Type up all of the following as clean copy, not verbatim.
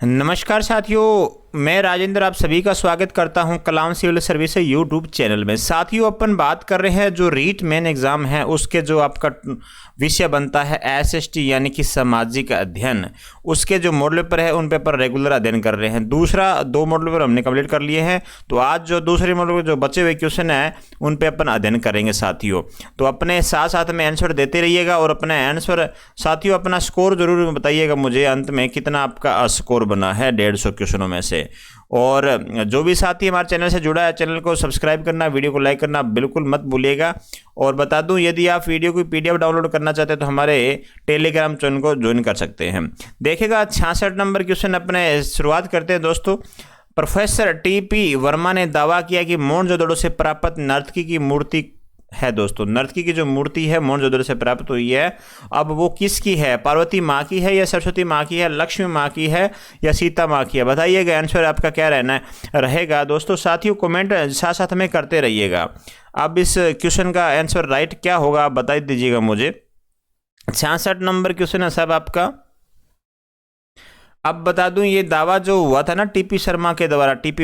नमस्कार साथियों, मैं राजेंद्र आप सभी का स्वागत करता हूं कलाम सिविल सर्विस यूट्यूब चैनल में। साथियों, अपन बात कर रहे हैं जो रीट मेन एग्जाम है उसके जो आपका विषय बनता है एसएसटी यानी कि सामाजिक अध्ययन, उसके जो मॉडल पेपर है उन पेपर रेगुलर अध्ययन कर रहे हैं। दूसरा दो मॉडल पेपर हमने कंप्लीट कर लिए हैं, तो आज जो दूसरे मॉडल पेपर जो बचे हुए क्वेश्चन है उन पे अपन अध्ययन करेंगे साथियों। तो अपने साथ साथ में आंसर देते रहिएगा और अपना आंसर साथियों अपना स्कोर जरूर बताइएगा मुझे अंत में कितना आपका स्कोर बना है 150 क्वेश्चनों में से। और जो भी साथी हमारे चैनल से जुड़ा है चैनल को सब्सक्राइब करना, वीडियो को लाइक करना बिल्कुल मत भूलिएगा। और बता दूं, यदि आप वीडियो की पीडीएफ डाउनलोड करना चाहते हैं तो हमारे टेलीग्राम चैनल को ज्वाइन कर सकते हैं। देखिएगा 66 नंबर क्वेश्चन अपने शुरुआत करते हैं दोस्तों। प्रोफेसर टीपी वर्मा ने दावा किया कि मोहनजोदड़ो से प्राप्त नर्तकी की मूर्ति है। दोस्तों, नर्तकी की जो मूर्ति है मोहनजोदड़ो से प्राप्त हुई है, अब वो किसकी है? पार्वती माँ की है या सरस्वती माँ की है, लक्ष्मी माँ की है या सीता माँ की है? बताइएगा, आंसर आपका क्या रहना रहेगा दोस्तों। साथियों कमेंट साथ साथ में करते रहिएगा। अब इस क्वेश्चन का आंसर राइट क्या होगा बता दीजिएगा मुझे। 66 नंबर क्वेश्चन है साहब आपका। अब बता दूं, ये दावा जो हुआ था ना टीपी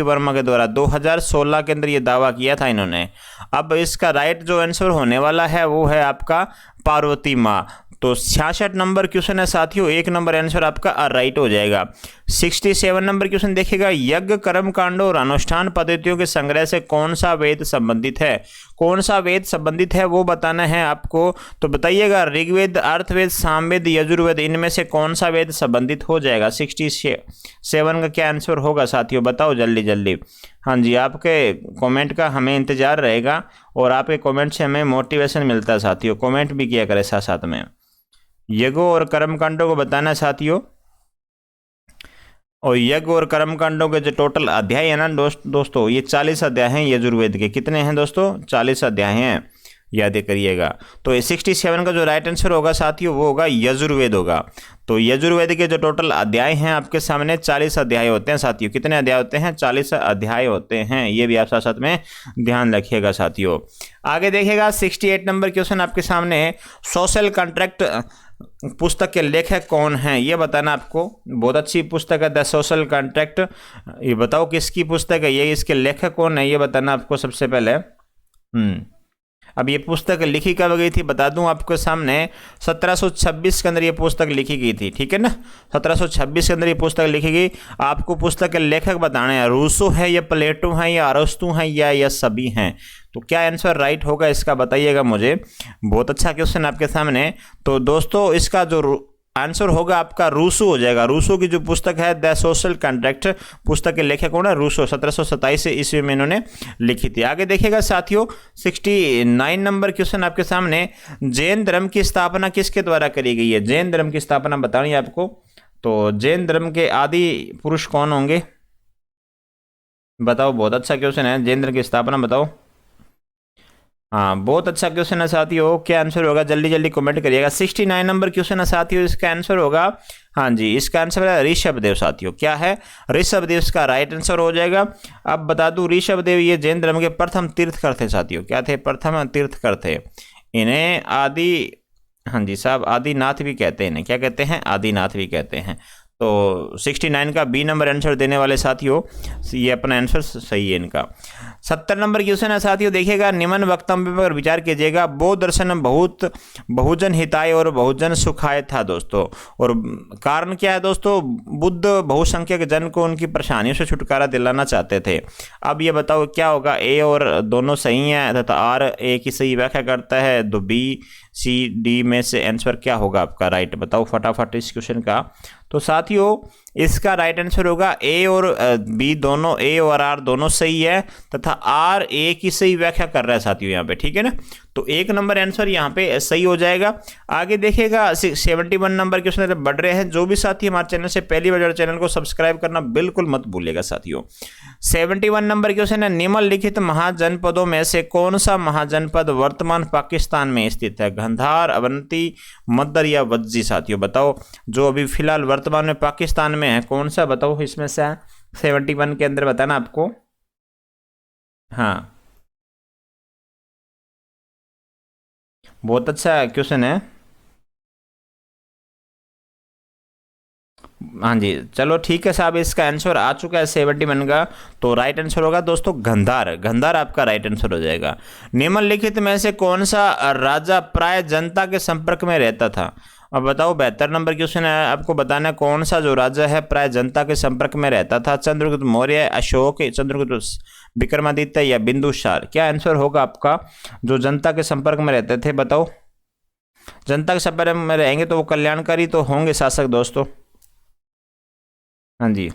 वर्मा के द्वारा 2016 के अंदर ये दावा किया था इन्होंने। अब इसका राइट जो आंसर होने वाला है वो है आपका पार्वती माँ। तो 66 नंबर क्वेश्चन है साथियों, एक नंबर आंसर आपका राइट हो जाएगा। 67 नंबर क्वेश्चन देखिएगा, यज्ञ कर्म कांडों और अनुष्ठान पद्धतियों के संग्रह से कौन सा वेद संबंधित है? कौन सा वेद संबंधित है वो बताना है आपको। तो बताइएगा, ऋग्वेद, अर्थवेद, सामवेद, यजुर्वेद, इनमें से कौन सा वेद संबंधित हो जाएगा? 67 का क्या आंसर होगा साथियों, बताओ जल्दी जल्दी। हाँ जी, आपके कमेंट का हमें इंतजार रहेगा और आपके कमेंट से हमें मोटिवेशन मिलता है साथियों। कमेंट भी किया करें साथ साथ में। यज्ञ और कर्मकांडों को बताना साथियों। और यज्ञ और कर्मकांडों के जो टोटल अध्याय है ना दोस्तों, ये 40 अध्याय हैं यजुर्वेद के। कितने हैं दोस्तों? 40 अध्याय हैं, याद करिएगा। तो ये 67 का जो राइट आंसर होगा साथियों वो होगा यजुर्वेद होगा। तो यजुर्वेद के जो टोटल अध्याय हैं आपके सामने 40 अध्याय होते हैं साथियों। कितने अध्याय होते हैं? 40 अध्याय होते हैं। ये भी आप साथ साथ में ध्यान रखिएगा साथियों। आगे देखिएगा 68 नंबर क्वेश्चन आपके सामने, सोशल कॉन्ट्रैक्ट पुस्तक के लेखक कौन हैं ये बताना आपको। बहुत अच्छी पुस्तक है द सोशल कॉन्ट्रैक्ट। ये बताओ किसकी पुस्तक है ये, इसके लेखक कौन है ये बताना आपको सबसे पहले। अब ये पुस्तक लिखी कब गई थी बता दूं आपके सामने। 1726 के अंदर ये पुस्तक लिखी गई थी, ठीक है ना। 1726 के अंदर ये पुस्तक लिखी गई। आपको पुस्तक के लेखक बताने हैं, रूसो है या प्लेटो है या अरस्तु है या सभी हैं। तो क्या आंसर राइट होगा इसका बताइएगा मुझे। बहुत अच्छा क्वेश्चन आपके सामने। तो दोस्तों इसका जो आंसर होगा आपका रूसो हो जाएगा। रूसो की जो पुस्तक है द सोशल कॉन्ट्रैक्ट, पुस्तक के लेखक कौन है? रूसो। 1727 ईस्वी में इन्होंने लिखी थी। आगे देखिएगा साथियों 69 नंबर क्वेश्चन आपके सामने, जैन धर्म की स्थापना किसके द्वारा करी गई है? जैन धर्म की स्थापना बतानी है आपको। तो जैन धर्म के आदि पुरुष कौन होंगे बताओ। बहुत अच्छा क्वेश्चन है, जैन धर्म की स्थापना बताओ। हाँ, बहुत अच्छा क्वेश्चन है साथियों। क्या आंसर होगा जल्दी जल्दी कमेंट करिएगा। 69 नंबर क्वेश्चन है साथियों, इसका आंसर होगा, हाँ जी, इसका आंसर है ऋषभदेव साथियों। क्या है? ऋषभदेव इसका राइट आंसर हो जाएगा। अब बता दूं, ऋषभदेव ये जैन धर्म के प्रथम तीर्थकर थे साथियों। क्या थे? प्रथम तीर्थकर थे। इन्हें आदि, हाँ जी साहब, आदिनाथ भी कहते हैं। इन्हें क्या कहते हैं? आदिनाथ भी कहते हैं। तो 69 का बी नंबर आंसर देने वाले साथियों, ये अपना आंसर सही है इनका। 70 नंबर क्वेश्चन है साथियों, देखिएगा, निम्न वक्तव्य पर विचार कीजिएगा। बौद्ध दर्शन बहुत बहुजन हिताय और बहुजन सुखाय था दोस्तों। और कारण क्या है दोस्तों? बुद्ध बहुसंख्यक जन को उनकी परेशानियों से छुटकारा दिलाना चाहते थे। अब ये बताओ क्या होगा। ए और दोनों सही हैं तथा आर ए की सही व्याख्या करता है। तो बी सी डी में से आंसर क्या होगा आपका राइट, बताओ फटाफट इस क्वेश्चन का। तो साथियों इसका राइट आंसर होगा ए और बी दोनों, ए और आर दोनों सही है तथा आर ए की सही व्याख्या कर रहा है साथियों यहाँ पे, ठीक है ना। तो एक नंबर आंसर यहाँ पे सही हो जाएगा। आगे देखिएगा 71 नंबर क्वेश्चन बढ़ रहे हैं। जो भी साथी हमारे चैनल से पहली बार चैनल को सब्सक्राइब करना बिल्कुल मत भूलिएगा साथियों। 71 नंबर क्वेश्चन है, निम्नलिखित महाजनपदों में से कौन सा महाजनपद वर्तमान पाकिस्तान में स्थित है? गंधार, अवंती, मद्दर या वज्जी साथियों बताओ। जो अभी फिलहाल वर्तमान में पाकिस्तान में है कौन सा बताओ इसमें से? 71 के अंदर बताना आपको। हाँ, बहुत अच्छा क्वेश्चन है। हाँ जी, चलो ठीक है साहब, इसका आंसर आ चुका है 71 का। तो राइट आंसर होगा दोस्तों गंधार। गंधार आपका राइट आंसर हो जाएगा। निम्नलिखित में से कौन सा राजा प्राय जनता के संपर्क में रहता था? अब बताओ, 72 नंबर क्वेश्चन है, आपको बताना है कौन सा जो राजा है प्राय जनता के संपर्क में रहता था। चंद्रगुप्त मौर्य, अशोक, चंद्रगुप्त विक्रमादित्य या बिंदुसार? क्या आंसर होगा आपका? जो जनता के संपर्क में रहते थे, बताओ। जनता के संपर्क में रहेंगे तो वो कल्याणकारी तो होंगे शासक दोस्तों। हाँ जी,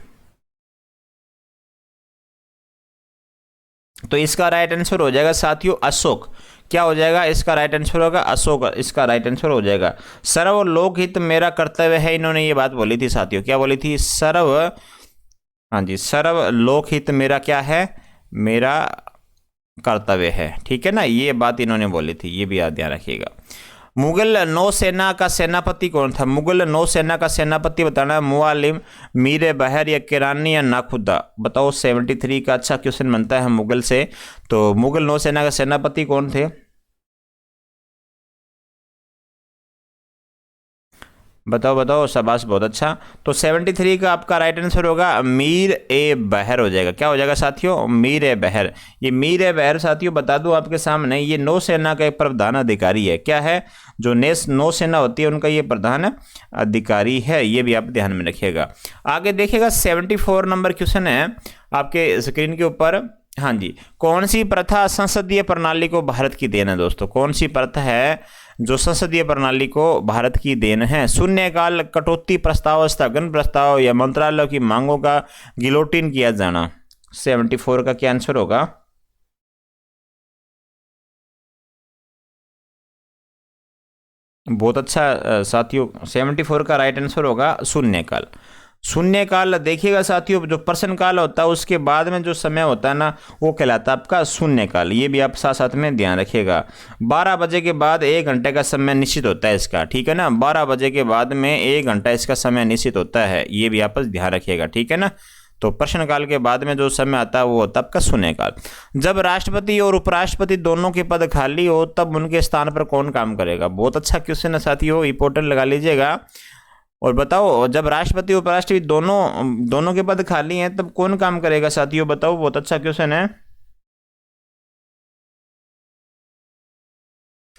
तो इसका राइट आंसर हो जाएगा साथियों अशोक। क्या हो जाएगा? इसका राइट आंसर होगा अशोक, इसका राइट आंसर हो जाएगा। सर्व लोकहित मेरा कर्तव्य है, इन्होंने ये बात बोली थी साथियों। क्या बोली थी? सर्व, हाँ जी, सर्व लोकहित मेरा क्या है? मेरा कर्तव्य है। ठीक है ना, ये बात इन्होंने बोली थी, ये भी याद ध्यान रखिएगा। मुगल नौसेना का सेनापति कौन था? मुगल नौसेना का सेनापति बताना है। मुआलिम, मीर बहर या किरानी या नाखुदा? बताओ। 73 का अच्छा क्वेश्चन बनता है मुगल से। तो मुगल नौसेना का सेनापति कौन थे? बताओ बताओ, शाबाश, बहुत अच्छा। तो 73 का आपका राइट आंसर होगा मीर ए बहर हो जाएगा। क्या हो जाएगा साथियों? मीर ए बहर। ये मीर ए बहर साथियों बता दूं आपके सामने, ये नौसेना का एक प्रधान अधिकारी है। क्या है? जो नौसेना होती है उनका ये प्रधान अधिकारी है, ये भी आप ध्यान में रखिएगा। आगे देखिएगा 74 नंबर क्वेश्चन है आपके स्क्रीन के ऊपर। हाँ जी, कौन सी प्रथा संसदीय प्रणाली को भारत की देन है दोस्तों? कौन सी प्रथा है जो संसदीय प्रणाली को भारत की देन है? शून्यकाल, कटौती प्रस्ताव, स्थगन प्रस्ताव या मंत्रालय की मांगों का गिलोटिन किया जाना? 74 का क्या आंसर होगा? बहुत अच्छा साथियों, 74 का राइट आंसर होगा शून्यकाल। शून्यकाल देखिएगा साथियों, जो प्रश्नकाल होता है उसके बाद में जो समय होता है ना, वो कहलाता है आपका शून्यकाल। ये भी आप साथ साथ में ध्यान रखिएगा। 12 बजे के बाद 1 घंटे का समय निश्चित होता है इसका। ठीक है ना, 12 बजे के बाद में 1 घंटा इसका समय निश्चित होता है, ये भी आप ध्यान रखिएगा। ठीक है ना, तो प्रश्नकाल के बाद में जो समय आता है वो होता है आपका शून्यकाल। जब राष्ट्रपति और उपराष्ट्रपति दोनों के पद खाली हो तब उनके स्थान पर कौन काम करेगा? बहुत अच्छा क्वेश्चन है साथियों, इंपॉर्टेंट लगा लीजिएगा। और बताओ, जब राष्ट्रपति उपराष्ट्रपति दोनों के पद खाली हैं तब कौन काम करेगा साथियों? बताओ, बहुत अच्छा क्वेश्चन है।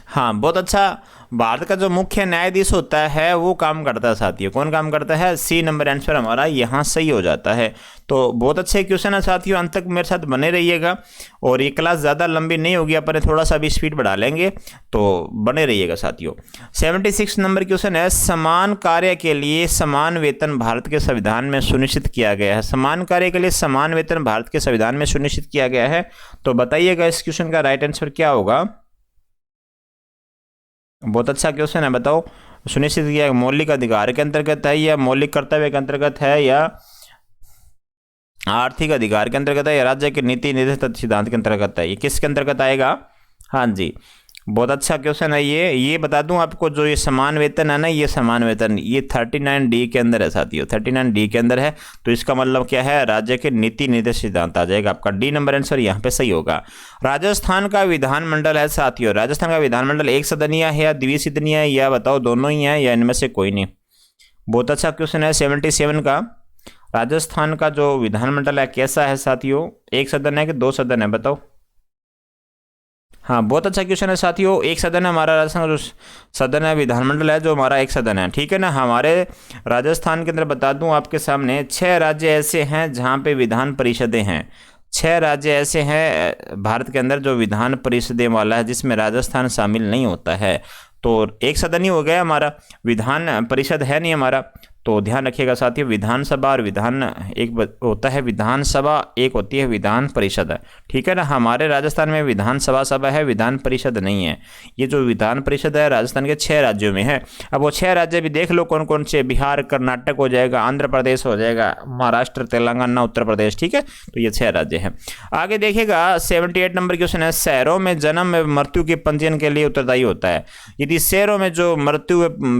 हाँ, बहुत अच्छा। भारत का जो मुख्य न्यायाधीश होता है वो काम करता है साथियों। कौन काम करता है? सी नंबर आंसर हमारा यहाँ सही हो जाता है। तो बहुत अच्छे क्वेश्चन है साथियों, अंत तक मेरे साथ बने रहिएगा। और ये क्लास ज़्यादा लंबी नहीं होगी, अपन थोड़ा सा भी स्पीड बढ़ा लेंगे, तो बने रहिएगा साथियों। 76 नंबर क्वेश्चन है, समान कार्य के लिए समान वेतन भारत के संविधान में सुनिश्चित किया गया है। समान कार्य के लिए समान वेतन भारत के संविधान में सुनिश्चित किया गया है। तो बताइएगा इस क्वेश्चन का राइट आंसर क्या होगा? बहुत अच्छा क्वेश्चन है, बताओ। सुनिश्चित किया मौलिक अधिकार के अंतर्गत है या मौलिक कर्तव्य के अंतर्गत है या आर्थिक अधिकार के अंतर्गत है या राज्य के नीति निर्देशित सिद्धांत के अंतर्गत है? ये किसके अंतर्गत आएगा? हाँ जी, बहुत अच्छा क्वेश्चन है ये बता दूं आपको, जो ये समान वेतन है ना, ये समान वेतन ये 39D के अंदर है साथियों, 39D के अंदर है। तो इसका मतलब क्या है? राज्य के नीति निर्देशित सिद्धांत आ जाएगा। आपका डी नंबर आंसर यहाँ पे सही होगा। राजस्थान का विधानमंडल है साथियों, राजस्थान का विधानमंडल एक सदनीय है या द्विसदनीय है, या बताओ दोनों ही है या इनमें से कोई नहीं? बहुत अच्छा क्वेश्चन है 77 का। राजस्थान का जो विधानमंडल है कैसा है साथियों? एक सदन है कि 2 सदन है? बताओ। हाँ, बहुत अच्छा क्वेश्चन है साथियों, एक सदन है हमारा राजस्थान, जो सदन है विधानमंडल है जो हमारा एक सदन है। ठीक है ना, हमारे राजस्थान के अंदर बता दूं आपके सामने 6 राज्य ऐसे हैं जहाँ पे विधान परिषदें हैं। 6 राज्य ऐसे हैं भारत के अंदर जो विधान परिषदें वाला है, जिसमें राजस्थान शामिल नहीं होता है। तो एक सदन ही हो गया हमारा, विधान परिषद है नहीं हमारा। तो ध्यान रखिएगा साथियों, विधानसभा और विधान एक होता है विधानसभा, एक होती है विधान परिषद है। ठीक है ना, हमारे राजस्थान में विधानसभा सभा है, विधान परिषद नहीं है। ये जो विधान परिषद है राजस्थान के 6 राज्यों में है। अब वो 6 राज्य भी देख लो कौन कौन से, बिहार, कर्नाटक हो जाएगा, आंध्र प्रदेश हो जाएगा, महाराष्ट्र, तेलंगाना, उत्तर प्रदेश। ठीक है, तो ये 6 राज्य हैं। आगे देखिएगा 78 नंबर क्वेश्चन है, शहरों में जन्म मृत्यु के पंजीयन के लिए उत्तरदायी होता है। यदि शहरों में जो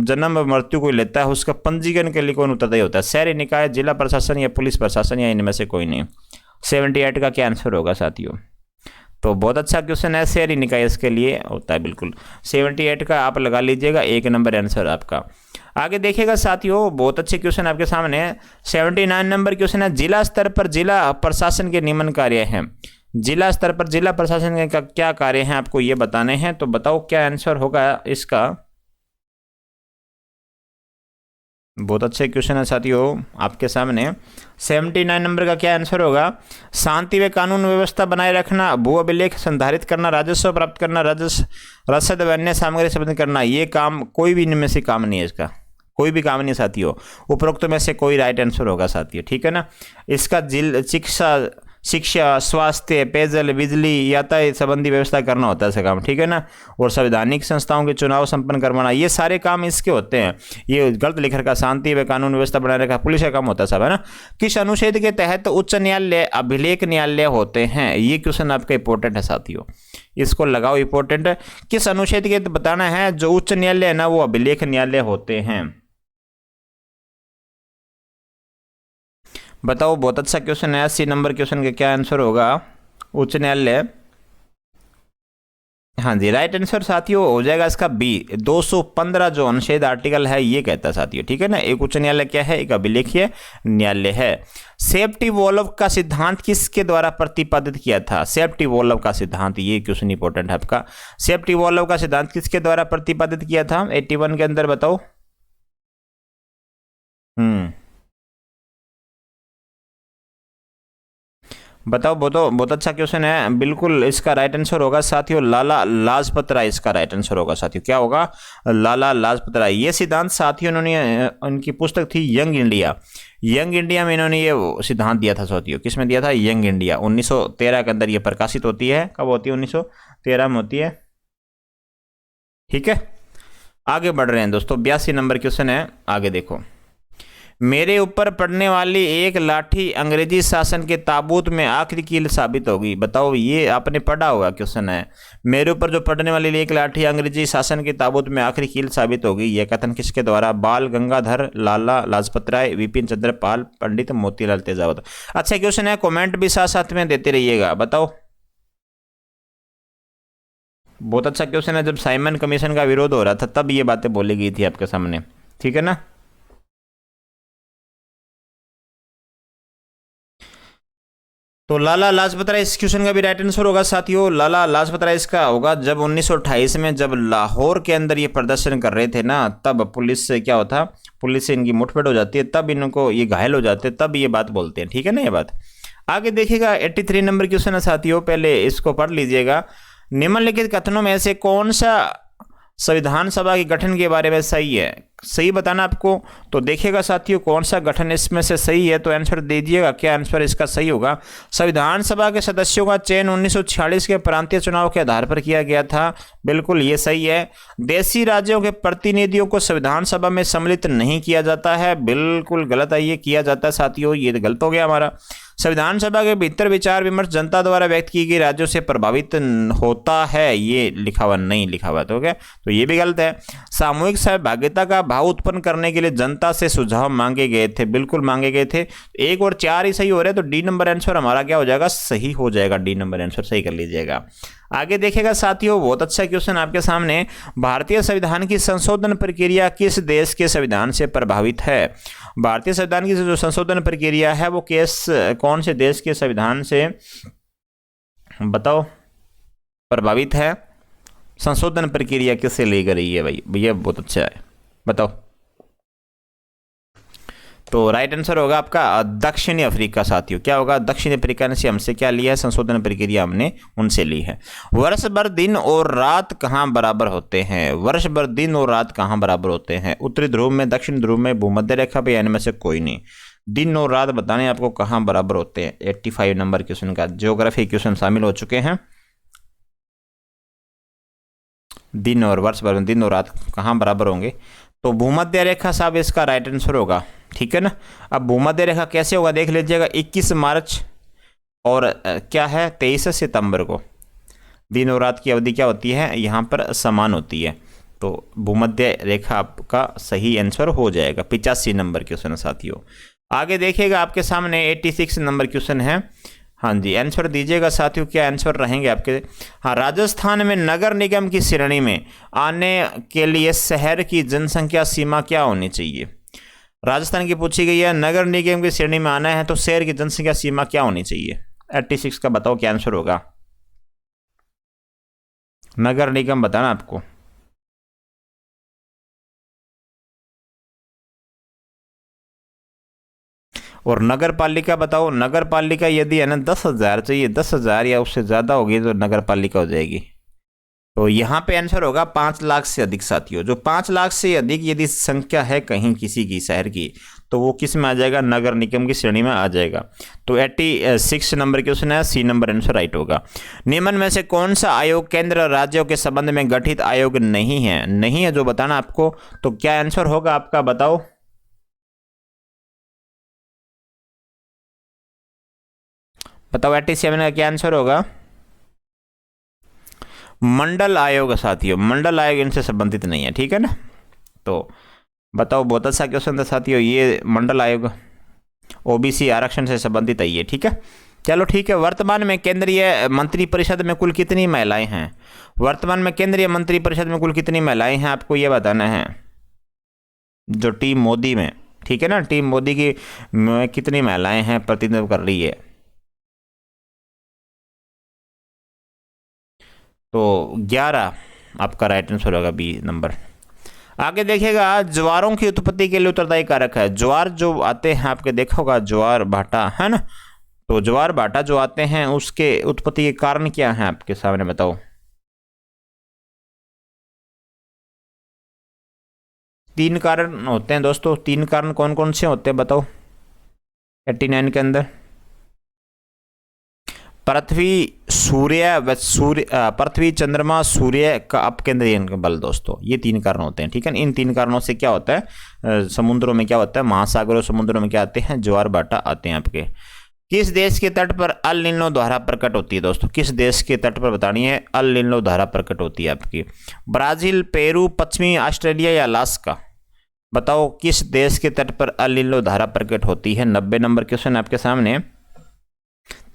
जन्म मृत्यु को लेता है उसका पंजीकरण के लिए कौन उत्तरदायी होता है? शहरी निकाय, जिला प्रशासन या पुलिस प्रशासन, या इनमें से कोई नहीं? 78 का क्या आंसर होगा साथियों? तो बहुत अच्छा क्वेश्चन है, शहरी निकाय इसके लिए होता है, बिल्कुल 78 का आप लगा लीजिएगा, 1 नंबर आंसर आपका। आगे देखिएगा साथियों, बहुत अच्छे क्वेश्चन आपके सामने। 79 नंबर क्वेश्चन है, जिला स्तर पर जिला प्रशासन के निम्न कार्य हैं। जिला स्तर पर जिला प्रशासन का क्या कार्य हैं, आपको ये बताने हैं। तो बताओ क्या आंसर होगा इसका। बहुत अच्छे क्वेश्चन है साथियों आपके सामने। 79 नंबर का क्या आंसर होगा। शांति व कानून व्यवस्था बनाए रखना, भू अभिलेख संधारित करना, राजस्व प्राप्त करना, राजस्व रसद व अन्य सामग्री संबंधित करना। ये काम कोई भी इनमें से काम नहीं है, इसका कोई भी काम नहीं साथियों। उपरोक्त में से कोई राइट आंसर होगा साथियों, ठीक है ना। इसका शिक्षा, स्वास्थ्य, पेयजल, बिजली, यातायात संबंधी व्यवस्था करना होता है इसका काम, ठीक है ना। और संवैधानिक संस्थाओं के चुनाव संपन्न करवाना, ये सारे काम इसके होते हैं। ये गलत लिख रखा, शांति व कानून व्यवस्था बनाए रखा, पुलिस का काम होता है सब, है ना। किस अनुच्छेद के तहत उच्च न्यायालय अभिलेख न्यायालय होते हैं, ये क्वेश्चन आपका इंपॉर्टेंट है साथियों, इसको लगाओ इंपॉर्टेंट है। किस अनुच्छेद के बताना है, जो उच्च न्यायालय है ना वो अभिलेख न्यायालय होते हैं। बताओ, बहुत अच्छा क्वेश्चन है। 80 नंबर क्वेश्चन का क्या आंसर होगा। उच्च न्यायालय, हाँ जी, राइट आंसर साथियों हो जाएगा इसका बी। 215 जो अनुच्छेद आर्टिकल है ये कहता है साथियों, ठीक है ना। एक उच्च न्यायालय क्या है, एक अभिलेखीय न्यायालय है। सेफ्टी वॉल्व का सिद्धांत किसके द्वारा प्रतिपादित किया था। सेफ्टी वॉल्व का सिद्धांत, ये क्वेश्चन इंपॉर्टेंट है आपका। सेफ्टी वॉल्व का सिद्धांत किसके द्वारा प्रतिपादित किया था 81 के अंदर, बताओ। बताओ, बहुत अच्छा क्वेश्चन है। बिल्कुल इसका राइट आंसर होगा साथियों लाला लाजपत राय, इसका राइट आंसर होगा साथियों। क्या होगा, लाला लाजपत राय। ये सिद्धांत साथियों इन्होंने, उनकी पुस्तक थी यंग इंडिया। यंग इंडिया में इन्होंने ये सिद्धांत दिया था साथियों। किस में दिया था, यंग इंडिया। 1913 के अंदर ये प्रकाशित होती है। कब होती है, 1913 में होती है, ठीक है। आगे बढ़ रहे हैं दोस्तों, 82 नंबर क्वेश्चन है, आगे देखो। मेरे ऊपर पड़ने वाली एक लाठी अंग्रेजी शासन के ताबूत में आखिरी कील साबित होगी। बताओ, ये आपने पढ़ा होगा क्वेश्चन है। मेरे ऊपर जो पड़ने वाली एक लाठी अंग्रेजी शासन के ताबूत में आखिरी कील साबित होगी, यह कथन किसके द्वारा। बाल गंगाधर, लाला लाजपत राय, विपिन चंद्र पाल, पंडित मोतीलाल तेजावत। अच्छा क्वेश्चन है, कॉमेंट भी साथ साथ में देते रहिएगा। बताओ, बहुत अच्छा क्वेश्चन है। जब साइमन कमीशन का विरोध हो रहा था तब ये बातें बोली गई थी आपके सामने, ठीक है ना। तो लाला लाजपत राय इस क्वेश्चन का भी राइट आंसर होगा साथियों। लाला लाजपत राय इसका होगा। जब 1928 में जब लाहौर के अंदर ये प्रदर्शन कर रहे थे ना, तब पुलिस से क्या होता, पुलिस से इनकी मुठभेड़ हो जाती है, तब इनको ये घायल हो जाते हैं, तब ये बात बोलते हैं, ठीक है ना ये बात। आगे देखिएगा 83 नंबर क्वेश्चन है साथियों, पहले इसको पढ़ लीजिएगा। निम्नलिखित कथनों में से कौन सा संविधान सभा के गठन के बारे में सही है, सही बताना आपको। तो देखिएगा साथियों कौन सा गठन इसमें से सही है, तो आंसर दीजिएगा क्या आंसर इसका सही होगा। संविधान सभा के सदस्यों का चयन 1946 के प्रांतीय चुनाव के आधार पर किया गया था, बिल्कुल ये सही है। देशी राज्यों के प्रतिनिधियों को संविधान सभा में सम्मिलित नहीं किया जाता है, बिल्कुल गलत है, ये किया जाता है साथियों, ये गलत हो गया हमारा। संविधान सभा के भीतर विचार विमर्श जनता द्वारा व्यक्त की गई राज्यों से प्रभावित होता है, ये लिखा हुआ नहीं लिखा हुआ, तो क्या, तो ये भी गलत है। सामूहिक सहभागिता का भाव उत्पन्न करने के लिए जनता से सुझाव मांगे गए थे, बिल्कुल मांगे गए थे। 1 और 4 ही सही हो रहे हैं, तो डी नंबर आंसर हमारा क्या हो जाएगा, सही हो जाएगा। डी नंबर आंसर सही कर लीजिएगा। आगे देखेगा साथियों, बहुत अच्छा क्वेश्चन आपके सामने। भारतीय संविधान की संशोधन प्रक्रिया किस देश के संविधान से प्रभावित है। भारतीय संविधान की जो संशोधन प्रक्रिया है वो कौन से देश के संविधान से, बताओ, प्रभावित है। संशोधन प्रक्रिया किससे ली गई है भाई, भैया बहुत अच्छा है, बताओ। तो राइट आंसर होगा आपका दक्षिणी अफ्रीका साथियों। क्या होगा, दक्षिणी अफ्रीका ने से हमसे क्या लिया है, संशोधन प्रक्रिया हमने उनसे ली है। वर्ष भर दिन और रात कहाँ बराबर होते हैं। वर्ष भर दिन और रात कहाँ बराबर होते हैं। उत्तरी ध्रुव में, दक्षिण ध्रुव में, भूमध्य रेखा पे, इनमें से कोई नहीं। दिन और रात बताने आपको कहाँ बराबर होते हैं। 85 नंबर क्वेश्चन का ज्योग्राफी क्वेश्चन शामिल हो चुके हैं। दिन और वर्ष भर में दिन और रात कहाँ बराबर होंगे, तो भूमध्य रेखा साहब इसका राइट आंसर होगा, ठीक है ना। अब भूमध्य रेखा कैसे होगा देख लीजिएगा। 21 मार्च और क्या है 23 सितंबर को दिन और रात की अवधि क्या होती है, यहाँ पर समान होती है, तो भूमध्य रेखा आपका सही आंसर हो जाएगा। 85 नंबर क्वेश्चन है साथियों। आगे देखिएगा आपके सामने 86 नंबर क्वेश्चन है। हाँ जी, आंसर दीजिएगा साथियों, क्या आंसर रहेंगे आपके। हाँ, राजस्थान में नगर निगम की श्रेणी में आने के लिए शहर की जनसंख्या सीमा क्या होनी चाहिए। राजस्थान की पूछी गई है, नगर निगम की श्रेणी में आना है तो शहर की जनसंख्या सीमा क्या होनी चाहिए। 86 का बताओ क्या आंसर होगा। नगर निगम बताना आपको। और नगर पालिका बताओ, नगर पालिका यदि है ना 10,000 चाहिए, 10,000 या उससे ज़्यादा होगी तो नगर पालिका हो जाएगी। तो यहाँ पे आंसर होगा 5 लाख से अधिक साथियों। जो 5 लाख से अधिक यदि संख्या है कहीं किसी की शहर की, तो वो किस में आ जाएगा, नगर निगम की श्रेणी में आ जाएगा। तो 86 नंबर क्वेश्चन है, सी नंबर आंसर राइट होगा। निम्न में से कौन सा आयोग केंद्र और राज्यों के संबंध में गठित आयोग नहीं है, नहीं है जो बताना आपको। तो क्या आंसर होगा आपका बताओ। बताओ 87 का क्या आंसर होगा। मंडल आयोग साथियों, मंडल आयोग इनसे संबंधित नहीं है, ठीक है ना। तो बताओ, बहुत अच्छा क्वेश्चन था साथियों, ये मंडल आयोग ओबीसी आरक्षण से संबंधित है ये, ठीक है। चलो ठीक है। वर्तमान में केंद्रीय मंत्रिपरिषद में कुल कितनी महिलाएं हैं। वर्तमान में केंद्रीय मंत्रिपरिषद में कुल कितनी महिलाएं हैं आपको ये बताना है। जो टीम मोदी में, ठीक है ना, टीम मोदी की में कितनी महिलाएं हैं प्रतिनिधित्व कर रही है। तो 11 आपका राइट आंसर होगा, बी नंबर। आगे देखिएगा, ज्वारों की उत्पत्ति के लिए उत्तरदायी कारक है। ज्वार जो आते हैं आपके देखा होगा, ज्वार भाटा है ना। तो ज्वार भाटा जो आते हैं उसके उत्पत्ति के कारण क्या है आपके सामने बताओ। 3 कारण होते हैं दोस्तों। 3 कारण कौन कौन से होते हैं बताओ 89 के अंदर। पृथ्वी, सूर्य व पृथ्वी, चंद्रमा, सूर्य का अपकेंद्रीय बल दोस्तों, ये 3 कारण होते हैं, ठीक है। इन 3 कारणों से क्या होता है, समुद्रों में क्या होता है, महासागरों समुद्रों में क्या आते हैं, ज्वार भाटा आते हैं आपके। किस देश के तट पर अल नीनो धारा प्रकट होती है दोस्तों। किस देश के तट पर बतानी है अल नीनो धारा प्रकट होती है आपकी। ब्राजील, पेरू, पश्चिमी ऑस्ट्रेलिया या अलास्का। बताओ किस देश के तट पर अल नीनो धारा प्रकट होती है। 90 नंबर क्वेश्चन आपके सामने।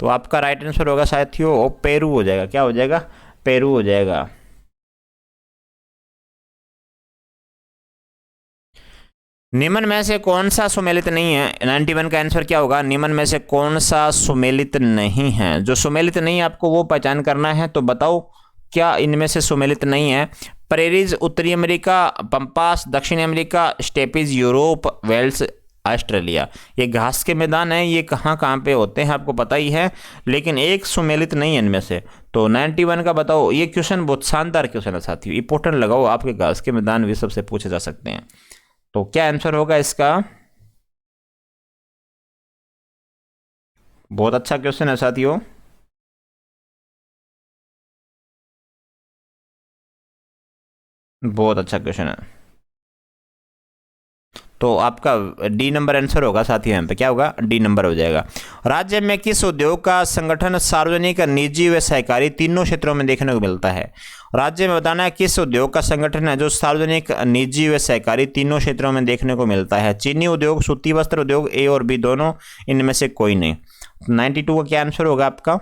तो आपका राइट आंसर होगा साथियों पेरू हो जाएगा। क्या हो जाएगा, पेरू हो जाएगा। निम्न में से कौन सा सुमेलित नहीं है। 91 का आंसर क्या होगा, निम्न में से कौन सा सुमेलित नहीं है। जो सुमेलित नहीं है आपको वो पहचान करना है। तो बताओ क्या इनमें से सुमेलित नहीं है। प्रेरीज उत्तरी अमेरिका, पंपास दक्षिण America, steppes Europe, velds Australia. ये घास के मैदान हैं, ये कहाँ कहाँ पे होते हैं आपको पता ही है, लेकिन एक सुमेलित नहीं है इनमें से। तो 91 का बताओ। ये क्वेश्चन बहुत शानदार क्वेश्चन है साथियों, इंपॉर्टेंट लगाओ, आपके घास के मैदान भी सबसे पूछे जा सकते हैं। तो क्या आंसर होगा इसका। बहुत अच्छा क्वेश्चन है साथियों, बहुत अच्छा क्वेश्चन है। तो आपका डी नंबर आंसर होगा साथियों, यहाँ पे क्या होगा, डी नंबर हो जाएगा। राज्य में किस उद्योग का संगठन सार्वजनिक, निजी व सहकारी तीनों क्षेत्रों में देखने को मिलता है। राज्य में बताना है किस उद्योग का संगठन है जो सार्वजनिक, निजी व सहकारी तीनों क्षेत्रों में देखने को मिलता है। चीनी उद्योग, सूती वस्त्र उद्योग, ए और बी दोनों, इनमें से कोई नहीं। 92 का क्या आंसर होगा आपका।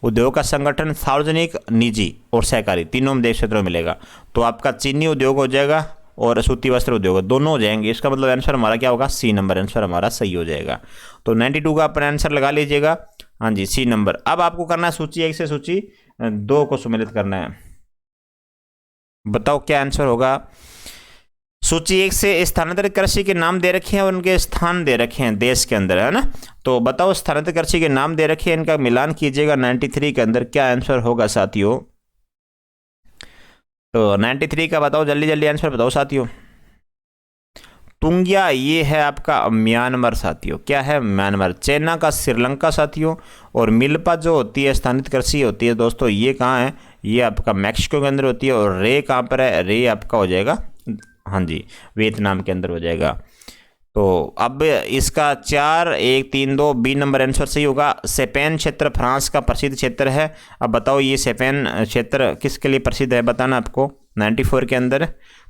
उद्योग का संगठन सार्वजनिक, निजी और सहकारी तीनों में देश क्षेत्रों में मिलेगा। तो आपका चीनी उद्योग हो जाएगा और सूती वस्त्र उद्योग दोनों हो जाएंगे। इसका मतलब आंसर हमारा क्या होगा, सी नंबर आंसर हमारा सही हो जाएगा। तो 92 का अपना आंसर लगा लीजिएगा। हाँ जी, सी नंबर। अब आपको करना है सूची 1 से सूची 2 को सम्मिलित करना है। बताओ क्या आंसर होगा। सूची 1 से स्थानांतरित कृषि के नाम दे रखे हैं और उनके स्थान दे रखे हैं देश के अंदर, है ना। तो बताओ स्थानांतरित कृषि के नाम दे रखे हैं, इनका मिलान कीजिएगा 93 के अंदर। क्या आंसर होगा साथियों। तो 93 का बताओ, जल्दी जल्दी आंसर बताओ साथियों। तुंगिया ये है आपका म्यांमार साथियों। क्या है, म्यांमार। चाइना का श्रीलंका साथियों। और मिल्पा जो होती है स्थानित कृषि होती है दोस्तों, ये कहाँ है, ये आपका मैक्सिको के अंदर होती है। और रे कहाँ पर है, रे आपका हो जाएगा, हाँ जी, वियतनाम के अंदर हो जाएगा। तो अब इसका 4 1 3 2 बी नंबर आंसर सही होगा। सेपेन क्षेत्र फ्रांस का प्रसिद्ध क्षेत्र है। अब बताओ ये सेपेन क्षेत्र किसके लिए प्रसिद्ध है बताना आपको 94 के अंदर।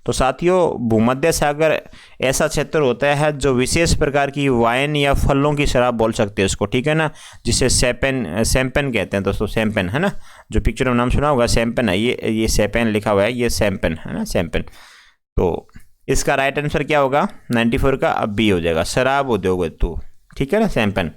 तो साथियों भूमध्य सागर ऐसा क्षेत्र होता है जो विशेष प्रकार की वाइन या फलों की शराब बोल सकते हैं इसको, ठीक है ना, जिसे सैंपेन कहते हैं दोस्तों, सैंपेन है ना, जो पिक्चर में नाम सुना होगा सैंपेन है, ये सैंपेन लिखा हुआ है, ये सैंपेन है ना, सैंपेन। तो इसका राइट आंसर क्या होगा 94 का, अब बी हो जाएगा, शराब उद्योग हेतु, ठीक है ना, सैंपेन।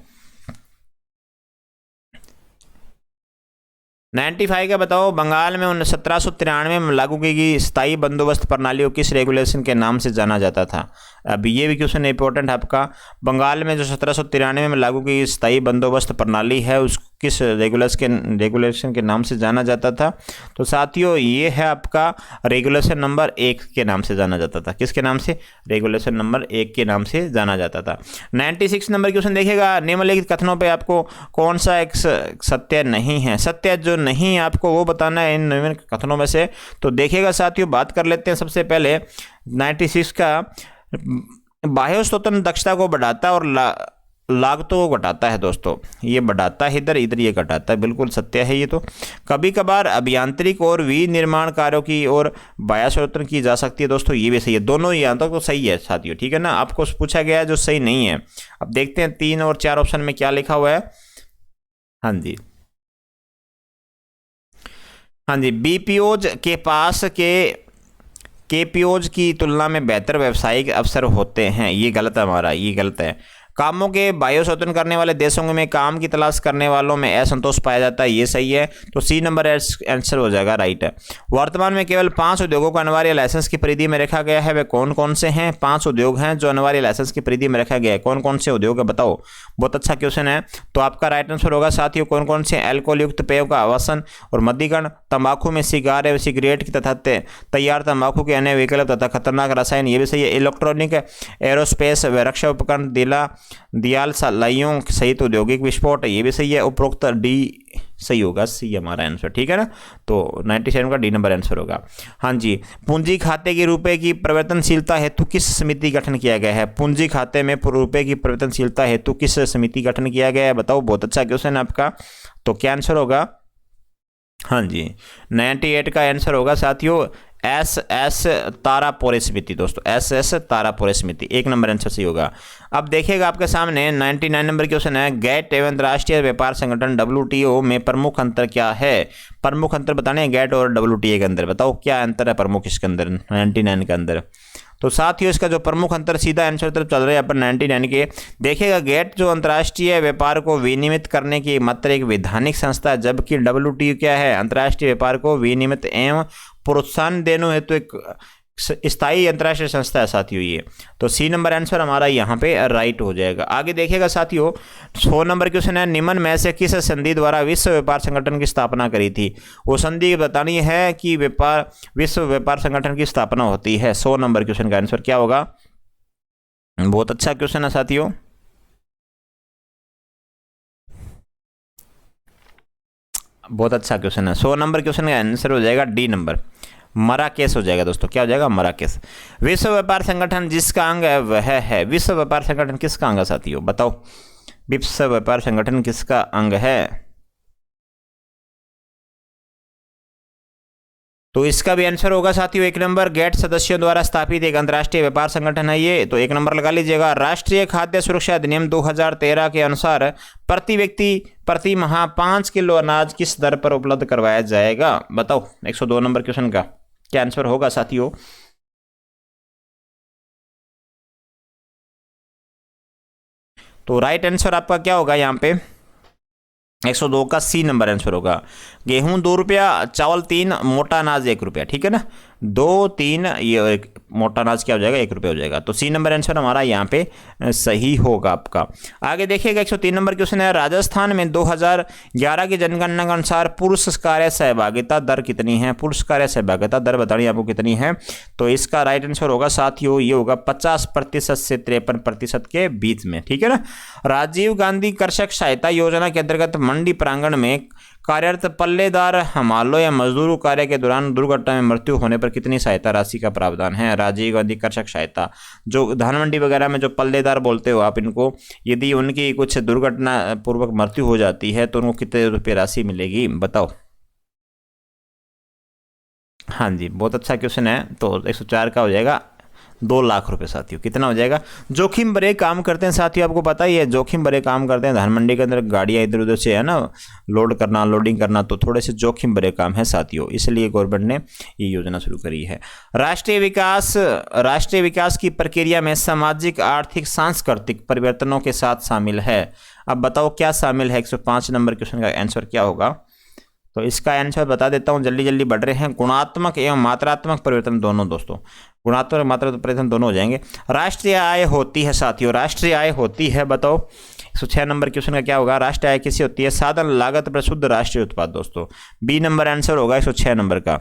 95 का बताओ, बंगाल में 1793 में लागू की गई स्थायी बंदोबस्त प्रणाली को किस रेगुलेशन के नाम से जाना जाता था। अब ये भी क्वेश्चन इंपॉर्टेंट है आपका, बंगाल में जो 1793 में लागू की स्थायी बंदोबस्त प्रणाली है उस किस रेगुलेशन के नाम से जाना जाता था। तो साथियों ये है आपका रेगुलेशन नंबर 1 के नाम से जाना जाता था। किसके नाम से? रेगुलेशन नंबर 1 के नाम से जाना जाता था। 96 नंबर क्वेश्चन देखिएगा, निम्नलिखित कथनों पे आपको कौन सा एक सत्य नहीं है, सत्य जो नहीं आपको वो बताना है इन निम्नलिखित कथनों में से। तो देखिएगा साथियों, बात कर लेते हैं सबसे पहले 96 का, बाह्य स्वतंत्र दक्षता को बढ़ाता है और लागतों को घटाता है दोस्तों, ये बढ़ाता है इधर, इधर ये घटाता है, बिल्कुल सत्य है ये। तो कभी कभार अभियांत्रिक और विनिर्माण कार्यों की और बाह्य स्वतंत्र की जा सकती है दोस्तों, ये भी सही है, दोनों यहाँ तक तो सही है साथियों, ठीक है ना। आपको पूछा गया है जो सही नहीं है। अब देखते हैं 3 और 4 ऑप्शन में क्या लिखा हुआ है। हाँ जी, हाँ जी, बीपीओज के पास केपीओज की तुलना में बेहतर व्यावसायिक अवसर होते हैं, ये गलत है हमारा, ये गलत है। कामों के बाह्य स्वतंत्र करने वाले देशों में काम की तलाश करने वालों में असंतोष पाया जाता है, ये सही है। तो सी नंबर आंसर हो जाएगा, राइट है। वर्तमान में केवल 5 उद्योगों को अनिवार्य लाइसेंस की परिधि में रखा गया है, वे कौन कौन से हैं? 5 उद्योग हैं जो अनिवार्य लाइसेंस की परिधि में रखा गया है, कौन कौन से उद्योग है बताओ। बहुत अच्छा क्वेश्चन है। तो आपका राइट आंसर होगा साथियों, कौन कौन से? अल्कोहल युक्त पेयों का आवासन और मद्यकरण, तंबाकू में सिगार एवं सिगरेट की तथा तैयार तंबाकू के अन्य विकल्प तथा खतरनाक रसायन, ये भी सही है। इलेक्ट्रॉनिक, एरोस्पेस व रक्षा उपकरण, दियाल सलाइयों सहित औद्योगिक विस्फोट, ये भी सही है। उपरोक्त डी सही होगा, सी हमारा आंसर, ठीक है ना। तो 97 का डी नंबर आंसर होगा। हाँ जी, पूंजी खाते की रुपए की परिवर्तनशीलता हेतु किस समिति गठन किया गया है? पूंजी खाते में रुपए की परिवर्तनशीलता हेतु किस समिति गठन किया गया है बताओ। बहुत अच्छा क्वेश्चन है आपका। तो क्या आंसर होगा? हाँ जी, 98 का आंसर होगा साथियों एस तारापुरे समिति दोस्तों, एस तारापुरे समिति, 1 नंबर आंसर सही होगा। अब देखिएगा आपके सामने 99 नंबर क्वेश्चन है, गैट एवं अंतर्राष्ट्रीय व्यापार संगठन WTO में प्रमुख अंतर क्या है? प्रमुख अंतर बताने हैं गैट और WTO के अंदर, बताओ क्या अंतर है प्रमुख इसके अंदर 99 के अंदर। तो साथियों इसका जो प्रमुख अंतर, सीधा आंसर तरफ चल रहे हैं अपन 99 के। देखिएगा गैट जो अंतर्राष्ट्रीय व्यापार को विनियमित करने की मात्र एक वैधानिक संस्था है, जबकि WTO क्या है? अंतर्राष्ट्रीय व्यापार को विनियमित एवं प्रोत्साहन देने हेतु एक स्थायी अंतर्राष्ट्रीय संस्था है साथियों ये। तो सी नंबर आंसर हमारा यहाँ पे राइट हो जाएगा। आगे देखिएगा साथियों 100 नंबर क्वेश्चन है, निम्न में से किस संधि द्वारा विश्व व्यापार संगठन की स्थापना करी थी? वो संधि बतानी है कि विश्व व्यापार संगठन की स्थापना होती है। 100 नंबर क्वेश्चन का आंसर क्या होगा? बहुत अच्छा क्वेश्चन है साथियों। बहुत अच्छा क्वेश्चन है। 100 नंबर क्वेश्चन का आंसर हो जाएगा डी नंबर, मराकेश हो जाएगा दोस्तों। क्या हो जाएगा? मराकेश। विश्व व्यापार संगठन जिसका अंग है वह है, विश्व व्यापार संगठन किसका अंग है साथियों बताओ। विश्व व्यापार संगठन किसका अंग है? तो इसका भी आंसर होगा साथियों 1 नंबर, गैट सदस्यों द्वारा स्थापित एक अंतर्राष्ट्रीय व्यापार संगठन है ये। तो 1 नंबर लगा लीजिएगा। राष्ट्रीय खाद्य सुरक्षा अधिनियम 2013 के अनुसार प्रति व्यक्ति प्रति माह 5 किलो अनाज किस दर पर उपलब्ध करवाया जाएगा बताओ। 102 नंबर क्वेश्चन का क्या आंसर होगा साथियों? तो राइट आंसर आपका क्या होगा यहाँ पे? 102 का सी नंबर आंसर होगा। गेहूं 2 रुपया, चावल 3, मोटा अनाज 1 रुपया, ठीक है ना। 2, 3 ये मोटा अनाज क्या हो जाएगा? 1 रुपया हो जाएगा। तो सी नंबर आंसर हमारा यहाँ पे सही होगा आपका। आगे देखिएगा 103 नंबर क्वेश्चन है, राजस्थान में 2011 की जनगणना के अनुसार पुरुष कार्य सहभागिता दर कितनी है? पुरुष कार्य सहभागिता दर बतानी आपको कितनी है। तो इसका राइट आंसर होगा साथियों ये होगा 50% से 53% के बीच में, ठीक है ना। राजीव गांधी कृषक सहायता योजना के अंतर्गत मंडी प्रांगण में कार्यरत पल्लेदार हमालों या मजदूर कार्य के दौरान दुर्घटना में मृत्यु होने पर कितनी सहायता राशि का प्रावधान है? राजीव गांधी कृषक सहायता, जो धान मंडी वगैरह में जो पल्लेदार बोलते हो आप इनको, यदि उनकी कुछ दुर्घटना पूर्वक मृत्यु हो जाती है तो उनको कितने रुपये राशि मिलेगी बताओ। हाँ जी, बहुत अच्छा क्वेश्चन है। तो 104 का हो जाएगा 2 लाख रुपए साथियों। कितना हो जाएगा? जोखिम भरे काम करते हैं साथियों, आपको पता ही है जोखिम भरे काम करते हैं। धान मंडी के अंदर गाड़ियां इधर उधर से है ना लोड करना लोडिंग करना, तो थोड़े से जोखिम भरे काम है साथियों, इसलिए गवर्नमेंट ने ये योजना शुरू करी है। राष्ट्रीय विकास की प्रक्रिया में सामाजिक आर्थिक सांस्कृतिक परिवर्तनों के साथ शामिल है। अब बताओ क्या शामिल है? 105 नंबर क्वेश्चन का आंसर क्या होगा? तो इसका आंसर बता देता हूं, जल्दी जल्दी बढ़ रहे हैं। गुणात्मक एवं मात्रात्मक परिवर्तन दोनों दोस्तों, गुणात्मक मात्रात्मक परिवर्तन दोनों हो जाएंगे। राष्ट्रीय आय होती है साथियों, राष्ट्रीय आय होती है, बताओ 106 नंबर क्वेश्चन का क्या होगा? राष्ट्रीय आय किससे होती है? साधन लागत पर शुद्ध राष्ट्रीय उत्पाद दोस्तों। बी नंबर आंसर होगा 106 नंबर का।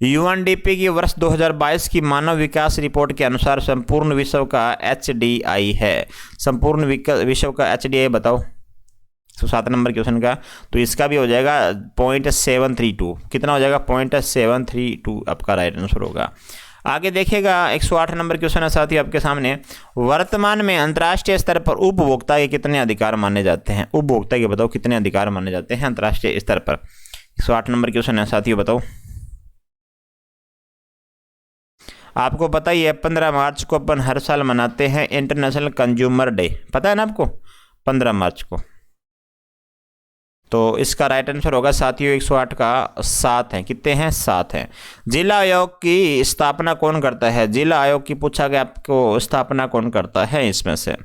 यूएनडीपी की वर्ष 2022 की मानव विकास रिपोर्ट के अनुसार संपूर्ण विश्व का एचडीआई है। संपूर्ण विश्व का एचडीआई बताओ 107 नंबर क्वेश्चन का। तो इसका भी हो जाएगा 0.732। कितना हो जाएगा? 0.732 आपका राइट आंसर होगा। आगे देखिएगा 108 नंबर क्वेश्चन है साथियों आपके सामने। वर्तमान में अंतर्राष्ट्रीय स्तर पर उपभोक्ता के कितने अधिकार माने जाते हैं? उपभोक्ता के बताओ कितने अधिकार माने जाते हैं अंतर्राष्ट्रीय स्तर पर? 108 नंबर क्वेश्चन है साथियों, बताओ। आपको पता ही है 15 मार्च को अपन हर साल मनाते हैं इंटरनेशनल कंज्यूमर डे, पता है ना आपको? 15 मार्च को। तो इसका राइट आंसर होगा साथियों 108 का 7 है। कितने हैं? 7 हैं। जिला आयोग की स्थापना कौन करता है? जिला आयोग की पूछा गया आपको, स्थापना कौन करता है इसमें से?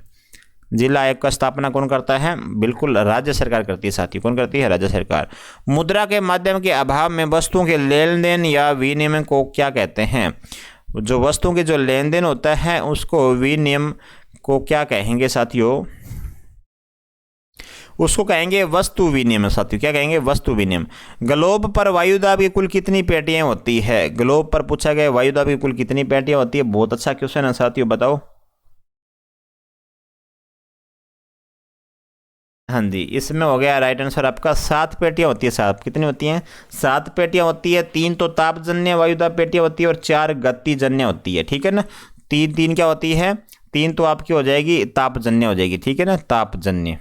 जिला आयोग का स्थापना कौन करता है? बिल्कुल राज्य सरकार करती है साथियों। कौन करती है? राज्य सरकार। मुद्रा के माध्यम के अभाव में वस्तुओं के लेन देन या विनिमय को क्या कहते हैं? जो वस्तुओं के जो लेन देन होता है उसको विनिमय को क्या कहेंगे साथियों? उसको कहेंगे वस्तु विनिमय साथियों। क्या कहेंगे? वस्तु विनिमय। ग्लोब पर वायुदाब की कुल कितनी पेटियां होती है? ग्लोब पर पूछा गया वायुदाब की कुल कितनी पेटियां होती है? बहुत अच्छा क्वेश्चन है साथियों, बताओ। हाँ जी, इसमें हो गया राइट आंसर आपका 7 पेटियां होती है। 7 कितनी होती हैं? 7 पेटियां होती है। 3 तो तापजन्य वायुदाब पेटियां होती है और 4 गतिजन्य होती है, ठीक है ना। 3 क्या होती है? 3 तो आपकी हो जाएगी तापजन्य हो जाएगी, ठीक है ना, तापजन्य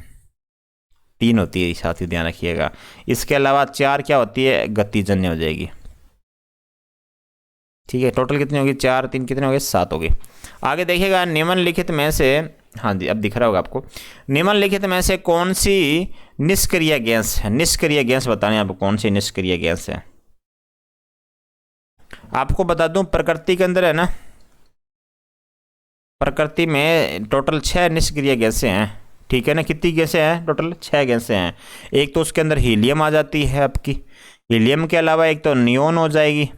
3 होती है साथियों, ध्यान रखिएगा। इसके अलावा 4 क्या होती है? गतिजन्य हो जाएगी, ठीक है। टोटल कितनी होगी? 4 3 कितने हो गए? 7 हो गए। आगे देखिएगा निम्नलिखित में से, हाँ जी अब दिख रहा होगा आपको, निम्नलिखित में से कौन सी निष्क्रिय गैस है? निष्क्रिय गैस बताने आपको कौन सी निष्क्रिय गैस है। आपको बता दूं प्रकृति के अंदर है ना, प्रकृति में टोटल 6 निष्क्रिय गैसें हैं, ठीक है ना। कितनी गैसें हैं? टोटल 6 गैसें हैं। एक तो उसके अंदर हीलियम आ जाती है आपकी, हीलियम के अलावा एक तो नियोन हो जाएगी,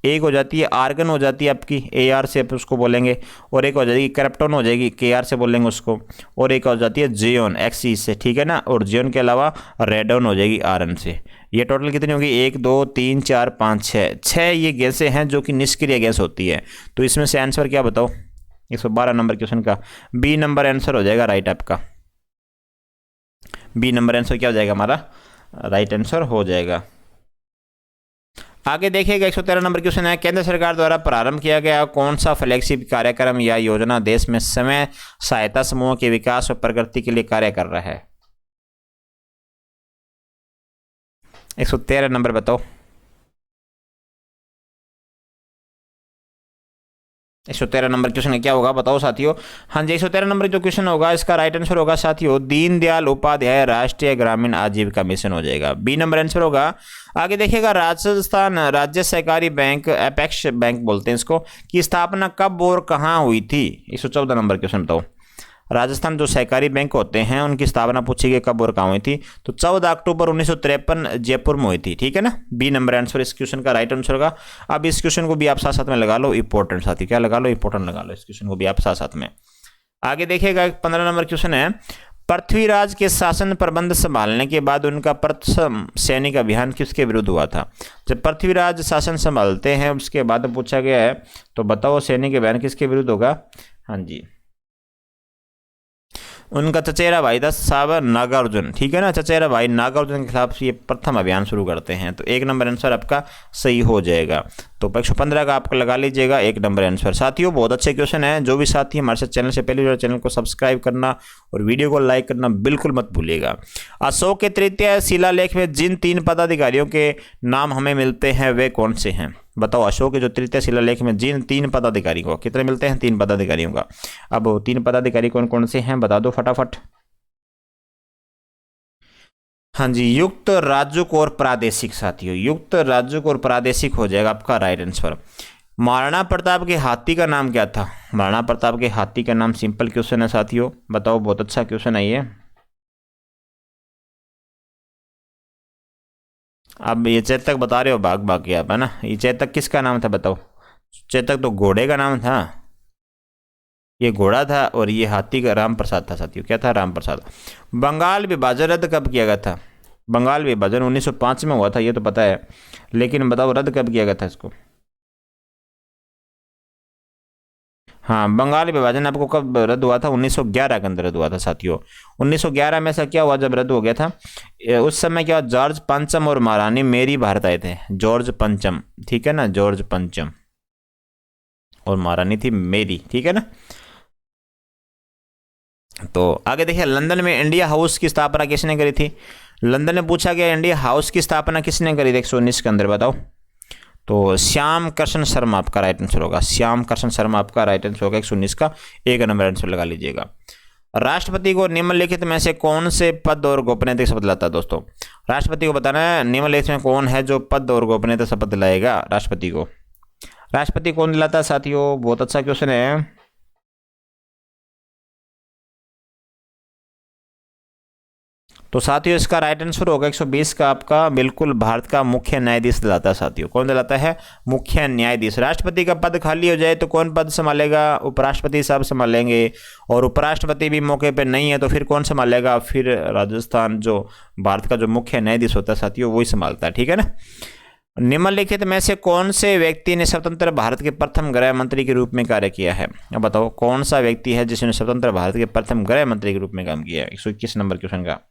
एक हो जाती है आर्गन हो जाती है आपकी, AR से उसको बोलेंगे, और एक हो जाएगी क्रिप्टॉन हो जाएगी, KR से बोलेंगे उसको, और एक हो जाती है जियोन, XE से, ठीक है ना। और जियोन के अलावा रेडॉन हो जाएगी RN से। ये टोटल कितनी होगी? 1 2 3 4 5 6 ये गैसें हैं जो कि निष्क्रिय गैस होती है। तो इसमें से आंसर क्या बताओ 112 नंबर क्वेश्चन का? बी नंबर आंसर हो जाएगा राइट आपका। बी नंबर आंसर क्या हो जाएगा हमारा? राइट आंसर हो जाएगा। आगे देखिएगा 113 नंबर क्वेश्चन है। केंद्र सरकार द्वारा प्रारंभ किया गया कौन सा फ्लैगशिप कार्यक्रम या योजना देश में समय सहायता समूह के विकास और प्रगति के लिए कार्य कर रहा है? 113 नंबर बताओ। 113 नंबर क्वेश्चन का क्या होगा बताओ साथियों? हाँ जी 113 नंबर जो क्वेश्चन होगा इसका राइट आंसर होगा साथियों दीनदयाल उपाध्याय राष्ट्रीय ग्रामीण आजीविका मिशन हो जाएगा। बी नंबर आंसर होगा। आगे देखिएगा राजस्थान राज्य सहकारी बैंक, एपेक्स बैंक बोलते हैं इसको, की स्थापना कब और कहाँ हुई थी? 114 नंबर क्वेश्चन बताओ। राजस्थान जो सहकारी बैंक होते हैं उनकी स्थापना पूछी गई कब और कहाँ हुई थी? तो 14 अक्टूबर 1953 जयपुर में हुई थी, ठीक है ना। बी नंबर आंसर इस क्वेश्चन का राइट आंसर होगा। अब इस क्वेश्चन को भी आप साथ साथ में लगा लो, इंपॉर्टेंट साथी, क्या लगा लो? इंपॉर्टेंट लगा लो इस क्वेश्चन को भी आप साथ साथ में। आगे देखिएगा 15 नंबर क्वेश्चन है। पृथ्वीराज के शासन प्रबंध संभालने के बाद उनका प्रथम सैनिक अभियान किसके विरुद्ध हुआ था? जब पृथ्वीराज शासन संभालते हैं उसके बाद पूछा गया है, तो बताओ सैनिक अभियान किसके विरुद्ध होगा? हाँ जी उनका चचेरा भाई था साहब नागार्जुन, ठीक है ना, चचेरा भाई नागार्जुन के खिलाफ ये प्रथम अभियान शुरू करते हैं। तो 1 नंबर आंसर आपका सही हो जाएगा। तो 115 का आपको लगा लीजिएगा 1 नंबर आंसर। साथियों बहुत अच्छे क्वेश्चन हैं। जो भी साथी हमारे साथ चैनल से पहले जो चैनल को सब्सक्राइब करना और वीडियो को लाइक करना बिल्कुल मत भूलिएगा। अशोक के तृतीय शिलालेख में जिन 3 पदाधिकारियों के नाम हमें मिलते हैं वे कौन से हैं? बताओ, अशोक के जो तृतीय शिलालेख में जिन 3 पदाधिकारी को कितने मिलते हैं? 3 पदाधिकारियों का। अब 3 पदाधिकारी कौन कौन से हैं बता दो फटाफट। हाँ जी, युक्त, राजुक और प्रादेशिक। साथियों युक्त, राजुक और प्रादेशिक हो जाएगा आपका राइट आंसर। महाराणा प्रताप के हाथी का नाम क्या था? महाराणा प्रताप के हाथी का नाम, सिंपल क्वेश्चन है साथियों, बताओ, बहुत अच्छा क्वेश्चन है ये। अब ये चेतक बता रहे हो भाग भाग के आप, है ना। ये चेतक किसका नाम था बताओ? चेतक तो घोड़े का नाम था, ये घोड़ा था, और ये हाथी का राम प्रसाद था साथियों। क्या था? राम प्रसाद। बंगाल विभाजन रद्द कब किया गया था? बंगाल विभाजन 1905 में हुआ था, ये तो पता है, लेकिन बताओ रद्द कब किया गया था इसको? हाँ, बंगाल विभाजन आपको कब रद्द हुआ था? 1911 के अंदर रद्द हुआ था साथियों। 1911 में ऐसा क्या हुआ जब रद्द हो गया था? उस समय क्या हुआ, जॉर्ज पंचम और महारानी मेरी भारत आए थे। जॉर्ज पंचम, ठीक है ना, जॉर्ज पंचम, और महारानी थी मेरी, ठीक है ना। तो आगे देखिए, लंदन में इंडिया हाउस की स्थापना किसने करी थी? लंदन में पूछा गया इंडिया हाउस की स्थापना किसने करी थी 119 के अंदर, बताओ। तो श्याम कृष्ण शर्मा आपका राइट आंसर होगा। श्याम कृष्ण शर्मा आपका राइट आंसर होगा 119 का। 1 नंबर आंसर लगा लीजिएगा। राष्ट्रपति को निम्नलिखित में से कौन से पद और गोपनीयता शपथ दिलाता है? दोस्तों राष्ट्रपति को बताना है निम्नलिखित में कौन है जो पद और गोपनीयता शपथ दिलाएगा राष्ट्रपति को। राष्ट्रपति कौन दिलाता है साथियों? बहुत अच्छा क्वेश्चन है। तो साथियों इसका राइट आंसर होगा 120 का आपका, बिल्कुल भारत का मुख्य न्यायाधीश दिलाता है साथियों। कौन दिलाता है? मुख्य न्यायाधीश। राष्ट्रपति का पद खाली हो जाए तो कौन पद संभालेगा? उपराष्ट्रपति साहब संभालेंगे, और उपराष्ट्रपति भी मौके पे नहीं है तो फिर कौन संभालेगा? फिर राजस्थान जो भारत का जो मुख्य न्यायाधीश होता है साथियों वही संभालता है, ठीक है ना। निम्नलिखित में से कौन से व्यक्ति ने स्वतंत्र भारत के प्रथम गृह मंत्री के रूप में कार्य किया है? अब बताओ कौन सा व्यक्ति है जिसने स्वतंत्र भारत के प्रथम गृह मंत्री के रूप में काम किया है? 121 नंबर क्वेश्चन का।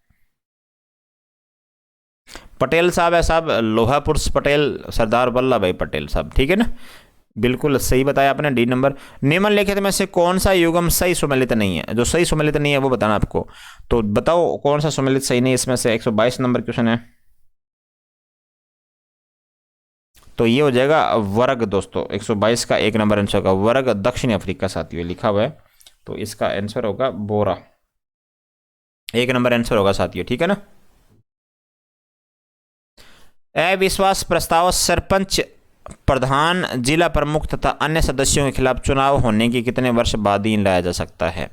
पटेल साहब है साहब, लोहा पुरुष पटेल, सरदार वल्लभ भाई पटेल साहब, ठीक है ना, बिल्कुल सही बताया आपने। D number. निम्नलिखित में से कौन सा युग्म सही सुमेलित नहीं है? जो सही सुमेलित नहीं है वो बताना आपको। तो बताओ कौन सा सुमेलित सही नहीं इसमें से? 122 नंबर क्वेश्चन है। तो ये हो जाएगा वर्ग दोस्तों। 122 का 1 नंबर आंसर होगा वर्ग, दक्षिण अफ्रीका साथियों लिखा हुआ है। तो इसका आंसर होगा बोरा। 1 नंबर आंसर होगा साथियों, ठीक है ना। अविश्वास प्रस्ताव सरपंच, प्रधान, जिला प्रमुख तथा अन्य सदस्यों के खिलाफ चुनाव होने के कितने वर्ष बाद ही लाया जा सकता है?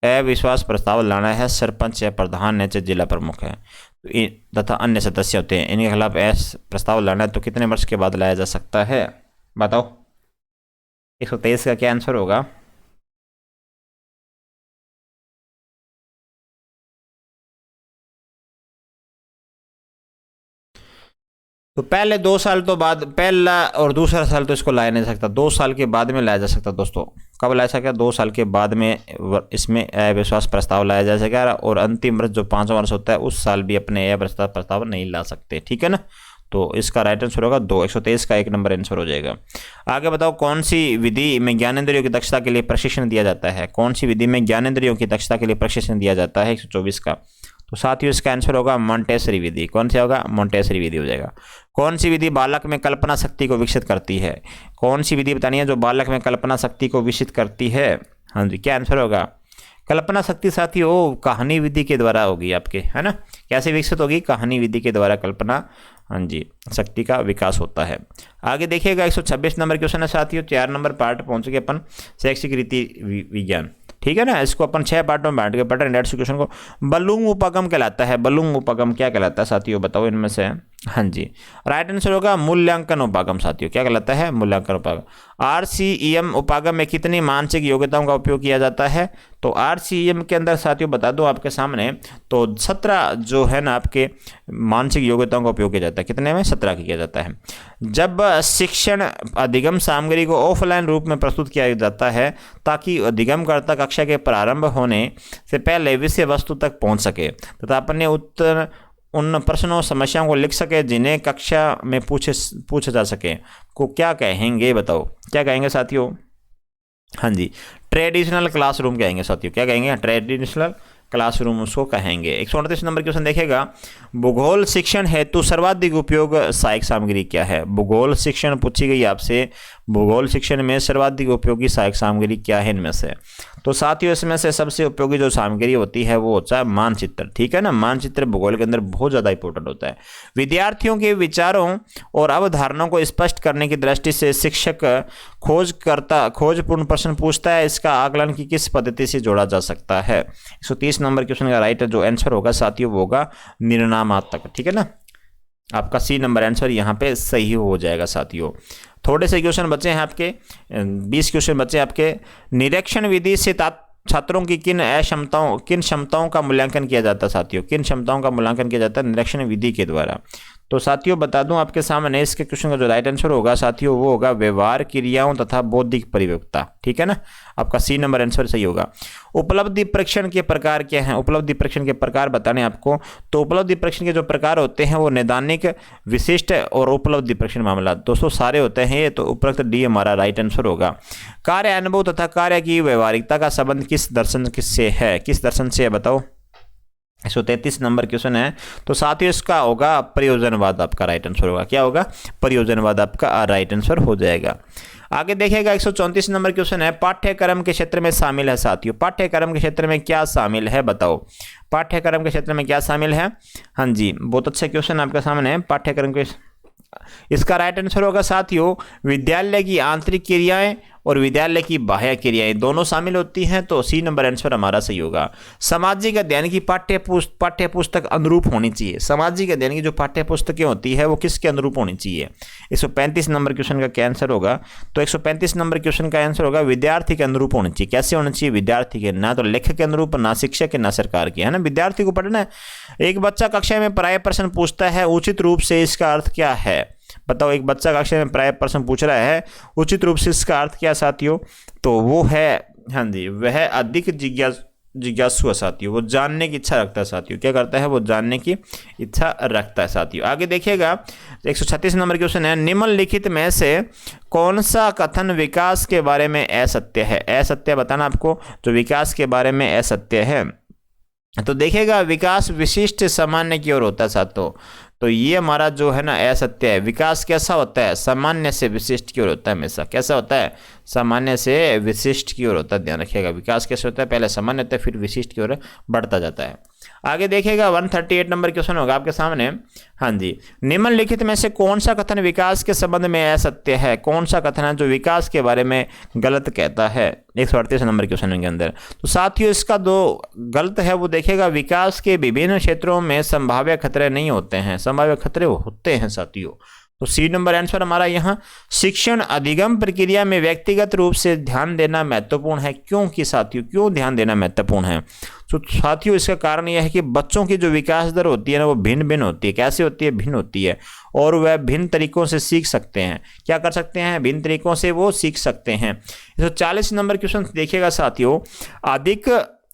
अविश्वास प्रस्ताव लाना है, सरपंच या प्रधान है चाहे जिला प्रमुख है तथा अन्य सदस्य होते हैं, इनके खिलाफ प्रस्ताव लाना है तो कितने वर्ष के बाद लाया जा सकता है? बताओ 123 का क्या आंसर होगा? तो पहले 2 साल तो बाद, पहला और दूसरा साल तो इसको लाया नहीं सकता, 2 साल के बाद में लाया जा सकता दोस्तों। कब लाया सकता? 2 साल के बाद में इसमें अविश्वास प्रस्ताव लाया जा सकेगा, और अंतिम वर्ष जो 5वां वर्ष होता है उस साल भी अपने अविश्वास प्रस्ताव नहीं ला सकते, ठीक है ना। तो इसका राइट आंसर होगा 2। 123 का 1 नंबर आंसर हो जाएगा। आगे बताओ कौन सी विधि में ज्ञानेंद्रियों की दक्षता के लिए प्रशिक्षण दिया जाता है? कौन सी विधि में ज्ञानेंद्रियों की दक्षता के लिए प्रशिक्षण दिया जाता है? 124 का। तो साथियों इसका आंसर होगा मोंटेसरी विधि। कौन सी होगा? मोंटेसरी विधि हो जाएगा। कौन सी विधि बालक में कल्पना शक्ति को विकसित करती है? कौन सी विधि बतानी है जो बालक में कल्पना शक्ति को विकसित करती है? हाँ जी, क्या आंसर होगा? कल्पना शक्ति साथियों कहानी विधि के द्वारा होगी आपके, है ना। कैसे विकसित होगी? कहानी विधि के द्वारा कल्पना, हाँ जी, शक्ति का विकास होता है। आगे देखिएगा 126 नंबर क्वेश्चन है साथियों। 4 नंबर पार्ट पहुंच गए अपन, शैक्षिक रीति विज्ञान, ठीक है ना। इसको अपन 6 पार्टों में बांट के पढ़ रहे हैं। क्वेश्चन को बलूंग उपागम कहलाता है। बलूंग उपागम क्या कहलाता है साथियों? बताओ इनमें से। हाँ जी, राइट आंसर होगा मूल्यांकन उपागम साथियों। क्या कहलाता है? मूल्यांकन उपागम। RCEM उपागम में कितनी मानसिक योग्यताओं का उपयोग किया जाता है? तो RCEM के अंदर साथियों बता दूं आपके सामने, तो 17 जो है ना आपके मानसिक योग्यताओं का उपयोग किया जाता है। कितने में? 17 किया जाता है। जब शिक्षण अधिगम सामग्री को ऑफलाइन रूप में प्रस्तुत किया जाता है ताकि अधिगमकर्ता कक्षा के प्रारंभ होने से पहले विषय वस्तु तक पहुंच सके तथा अपने उत्तर उन प्रश्नों समस्याओं को लिख सके जिन्हें कक्षा में पूछा जा सके, को क्या कहेंगे? बताओ क्या कहेंगे साथियों? हाँ जी, ट्रेडिशनल क्लासरूम कहेंगे साथियों। क्या कहेंगे? ट्रेडिशनल क्लासरूम उसको कहेंगे। 138 नंबर क्वेश्चन देखेगा, भूगोल शिक्षण हेतु सर्वाधिक उपयोग सहायक सामग्री क्या है? भूगोल शिक्षण पूछी गई आपसे, भूगोल शिक्षण में सर्वाधिक उपयोगी सहायक सामग्री क्या है इनमें से? तो साथियों इसमें से सबसे उपयोगी जो सामग्री होती है वो होता है मानचित्र। ठीक है ना, मानचित्र भूगोल के अंदर बहुत ज़्यादा इंपॉर्टेंट होता है। विद्यार्थियों के विचारों और अवधारणाओं को स्पष्ट करने की दृष्टि से शिक्षक खोजपूर्ण प्रश्न पूछता है। इसका आकलन की किस पद्धति से जोड़ा जा सकता है? 130 नंबर क्वेश्चन का राइट जो आंसर होगा साथियों वो होगा निर्णामात्मक। ठीक है ना, आपका सी नंबर आंसर यहाँ पे सही हो जाएगा साथियों। थोड़े से क्वेश्चन बचे हैं आपके, 20 क्वेश्चन बचे हैं आपके। निरीक्षण विधि से छात्रों की किन क्षमताओं का मूल्यांकन किया जाता है साथियों? किन क्षमताओं का मूल्यांकन किया जाता है निरीक्षण विधि के द्वारा? तो साथियों बता दूं आपके सामने इसके क्वेश्चन का जो राइट आंसर होगा साथियों वो होगा व्यवहार, क्रियाओं तथा बौद्धिक परिपक्वता। ठीक है ना, आपका सी नंबर आंसर सही होगा। उपलब्धि परीक्षण के प्रकार क्या हैं? उपलब्धि परीक्षण के प्रकार बताने आपको, तो उपलब्धि परीक्षण के जो प्रकार होते हैं वो नैदानिक, विशिष्ट और उपलब्धि परीक्षण मामला दोस्तों सारे होते हैं। तो उपरोक्त डी हमारा राइट आंसर होगा। कार्य अनुभव तथा कार्य की व्यवहारिकता का संबंध किस दर्शन से है? किस दर्शन से है बताओ? 133 नंबर क्वेश्चन है। तो साथियों इसका होगा प्रयोजनवाद, आपका राइट आंसर होगा। क्या होगा? प्रयोजनवाद आपका राइट आंसर हो जाएगा। आगे देखिएगा 134 नंबर क्वेश्चन है, पाठ्यक्रम के क्षेत्र में शामिल है साथियों। पाठ्यक्रम के क्षेत्र में क्या शामिल है बताओ? पाठ्यक्रम के क्षेत्र में क्या शामिल है? हाँ जी, बहुत अच्छा क्वेश्चन आपके सामने है। पाठ्यक्रम के इसका राइट आंसर होगा साथियों विद्यालय की आंतरिक क्रियाएं और विद्यालय की बाह्य क्रियाएं दोनों शामिल होती हैं। तो सी नंबर आंसर हमारा सही होगा। सामाजिक अध्ययन की पाठ्य पुस्तक अनुरूप होनी चाहिए। सामाजिक अध्ययन की जो पाठ्य पुस्तकें होती है वो किसके अनुरूप होनी चाहिए? 135 नंबर क्वेश्चन का क्या आंसर होगा? तो 135 नंबर क्वेश्चन का आंसर होगा विद्यार्थी के अनुरूप होनी चाहिए। कैसे होना चाहिए? विद्यार्थी के, ना तो लेखक के अनुरूप, ना शिक्षक के, ना सरकार के, है ना। विद्यार्थी को पढ़ना है। एक बच्चा कक्षा में प्राय प्रश्न पूछता है, उचित रूप से इसका अर्थ क्या है? बताओ, एक बच्चा कक्षा में प्राय प्रश्न पूछ रहा है, उचित रूप से इसका अर्थ क्या साथियों? तो वो है, हाँ जी, वह अधिक जिज्ञासु है साथियों, वो जानने की इच्छा रखता है साथियों। क्या करता है? वो जानने की इच्छा रखता है साथियों। आगे देखिएगा 136 नंबर क्वेश्चन है, निम्नलिखित में से कौन सा कथन विकास के बारे में असत्य है? असत्य बताना आपको, जो विकास के बारे में असत्य है। तो देखिएगा विकास विशिष्ट सामान्य की ओर होता है साथियों। तो ये हमारा जो है ना असत्य है। विकास कैसा होता है? सामान्य से विशिष्ट की ओर होता है हमेशा। कैसा होता है? सामान्य से विशिष्ट की ओर होता है। ध्यान रखिएगा, विकास कैसे होता है? पहले सामान्य होता है फिर विशिष्ट की ओर बढ़ता जाता है। आगे देखिएगा 138 नंबर क्वेश्चन होगा आपके सामने। हाँ जी, निम्नलिखित में से कौन सा कथन विकास के संबंध में असत्य है? कौन सा कथन है जो विकास के बारे में गलत कहता है? 138 नंबर क्वेश्चन के अंदर। तो साथियों इसका जो गलत है वो देखिएगा, विकास के विभिन्न क्षेत्रों में संभाव्य खतरे नहीं होते हैं। संभाव्य खतरे होते हैं साथियों। तो सी नंबर आंसर हमारा यहाँ। शिक्षण अधिगम प्रक्रिया में व्यक्तिगत रूप से ध्यान देना महत्वपूर्ण है। क्योंकि साथियों, क्यों ध्यान देना महत्वपूर्ण है? तो साथियों इसका कारण यह है कि बच्चों की जो विकास दर होती है ना वो भिन्न भिन्न होती है। कैसे होती है? भिन्न होती है, और वह भिन्न तरीकों से सीख सकते हैं। क्या कर सकते हैं? भिन्न तरीकों से वो सीख सकते हैं। 140 नंबर क्वेश्चन देखिएगा साथियों,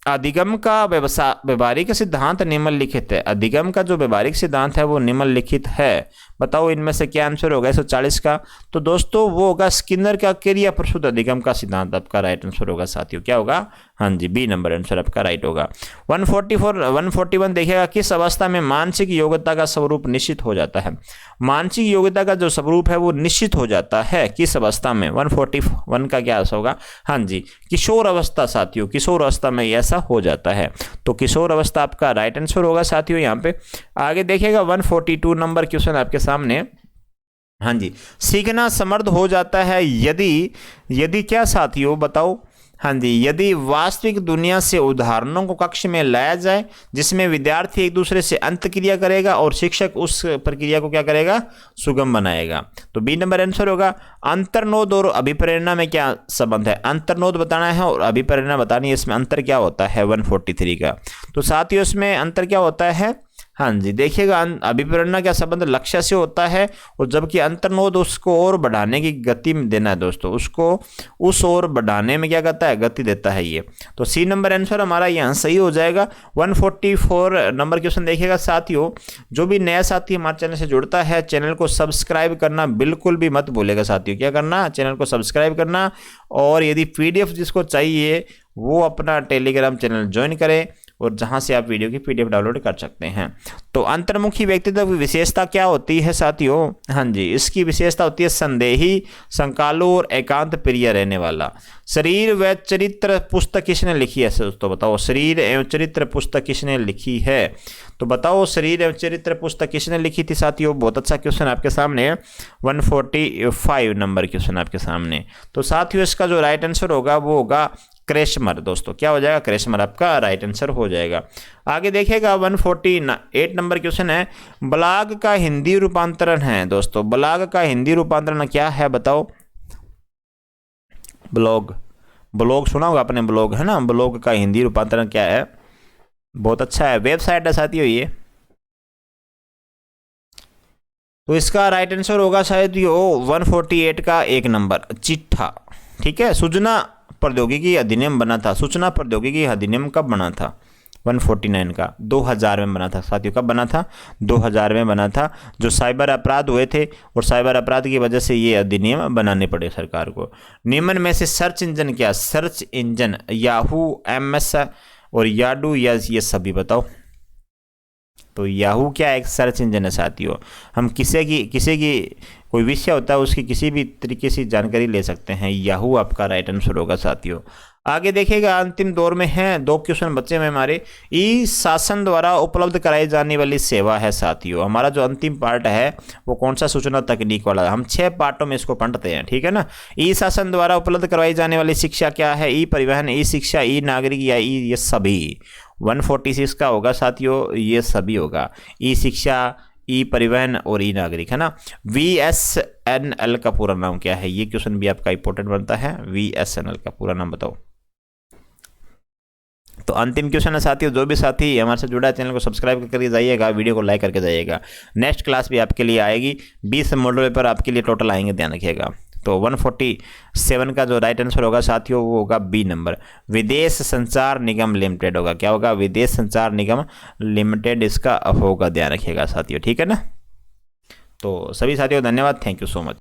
अधिगम का व्यवहारिक सिद्धांत निम्नलिखित है। अधिगम का जो व्यवहारिक सिद्धांत है वो निम्नलिखित है। बताओ इनमें से क्या आंसर होगा 140 का? तो दोस्तों वो होगा स्किनर का क्रिया प्रसूत अधिगम का सिद्धांत, आपका राइट आंसर होगा साथियों। क्या होगा? हाँ जी, बी नंबर आंसर आपका राइट होगा। 141 देखिएगा, किस अवस्था में मानसिक योग्यता का स्वरूप निश्चित हो जाता है? मानसिक योग्यता का जो स्वरूप है वो निश्चित हो जाता है किस अवस्था में? 141 का क्या होगा? हाँ जी, किशोर अवस्था साथियों। किशोर अवस्था में ऐसा हो जाता है। तो किशोर अवस्था आपका राइट आंसर होगा साथियों यहाँ पे। आगे देखिएगा 142 नंबर क्वेश्चन आपके सामने। हाँ जी, सीखना समर्थ हो जाता है यदि क्या साथियों बताओ? हाँ जी, यदि वास्तविक दुनिया से उदाहरणों को कक्ष में लाया जाए जिसमें विद्यार्थी एक दूसरे से अंतक्रिया करेगा और शिक्षक उस प्रक्रिया को क्या करेगा, सुगम बनाएगा। तो बी नंबर आंसर होगा। अंतर्नोद और अभिप्रेरणा में क्या संबंध है? अंतर्नोद बताना है और अभिप्रेरणा बतानी है, इसमें अंतर क्या होता है 143 का। तो साथियों इसमें अंतर क्या होता है, हाँ जी देखिएगा, अभिप्रेरणा का संबंध लक्ष्य से होता है और जबकि अंतर्नोद उसको और बढ़ाने की गति में देना है दोस्तों, उसको उस ओर बढ़ाने में क्या करता है, गति देता है ये। तो सी नंबर आंसर हमारा यहाँ सही हो जाएगा। 144 नंबर क्वेश्चन देखिएगा साथियों, जो भी नया साथी हमारे चैनल से जुड़ता है चैनल को सब्सक्राइब करना बिल्कुल भी मत भूलेगा साथियों। क्या करना, चैनल को सब्सक्राइब करना, और यदि पीडीएफ जिसको चाहिए वो अपना टेलीग्राम चैनल ज्वाइन करें और जहां से आप वीडियो की पीडीएफ डाउनलोड कर सकते हैं। तो अंतर्मुखी व्यक्तित्व की विशेषता क्या होती है साथियों? हाँ जी, इसकी विशेषता होती है संदेही, संकालु और एकांत प्रिय रहने वाला। शरीर व चरित्र पुस्तक किसने लिखी है दोस्तों? बताओ, शरीर एवं चरित्र पुस्तक किसने लिखी है? तो बताओ, शरीर एवं चरित्र पुस्तक किसने लिखी थी साथियों? बहुत अच्छा क्वेश्चन आपके सामने, 145 नंबर क्वेश्चन आपके सामने। तो साथियों इसका जो राइट आंसर होगा वो होगा क्रेशमर दोस्तों। क्या हो जाएगा, क्रेशमर आपका राइट आंसर हो जाएगा। आगे देखिएगा 148 नंबर क्वेश्चन है, ब्लॉग का हिंदी रूपांतरण है दोस्तों। ब्लॉग का हिंदी रूपांतरण क्या है बताओ? ब्लॉग, ब्लॉग सुना होगा आपने, ब्लॉग है ना, ब्लॉग का हिंदी रूपांतरण क्या है? बहुत अच्छा है, वेबसाइट है साथियों ये। तो इसका राइट आंसर होगा शायद यो 148 का 1 नंबर, चिट्ठा। ठीक है, सूचना प्रौद्योगिकी अधिनियम बना था। सूचना प्रौद्योगिकी अधिनियम कब बना था? 149 का 2000 में बना था साथियों। कब बना था? 2000 में बना था। जो साइबर अपराध हुए थे और साइबर अपराध की वजह से ये अधिनियम बनाने पड़े सरकार को। निम्न में से सर्च इंजन क्या? सर्च इंजन याहू, एमएस और याडू, या ये सभी बताओ। तो याहू क्या एक सर्च इंजन है साथियों। हम किसी की कोई विषय होता है उसकी किसी भी तरीके से जानकारी ले सकते हैं। याहू आपका राइट आंसर होगा साथियों। आगे देखिएगा, अंतिम दौर में है, 2 क्वेश्चन बच्चे में हमारे। ई शासन द्वारा उपलब्ध कराई जाने वाली सेवा है साथियों। हमारा जो अंतिम पार्ट है वो कौन सा? सूचना तकनीक वाला। हम 6 पार्टों में इसको पढ़ते हैं, ठीक है ना। ई शासन द्वारा उपलब्ध करवाई जाने वाली शिक्षा क्या है? ई परिवहन, ई शिक्षा, ई नागरिक, या ई ये सभी। 146 का होगा साथियों, ये सभी होगा। ई शिक्षा, ई परिवहन और ई नागरिक, है ना। VSNL का पूरा नाम क्या है? ये क्वेश्चन भी आपका इंपॉर्टेंट बनता है। VSNL का पूरा नाम बताओ। तो अंतिम क्वेश्चन है साथियों, जो भी साथी हमारे से जुड़ा है चैनल को सब्सक्राइब करके जाइएगा, वीडियो को लाइक करके जाइएगा। नेक्स्ट क्लास भी आपके लिए आएगी, 20 मॉडल पेपर आपके लिए टोटल आएंगे, ध्यान रखिएगा। तो 147 का जो राइट आंसर होगा साथियों वो होगा बी नंबर, विदेश संचार निगम लिमिटेड होगा। क्या होगा? विदेश संचार निगम लिमिटेड इसका होगा, ध्यान रखिएगा साथियों, ठीक है ना। तो सभी साथियों धन्यवाद, थैंक यू सो मच।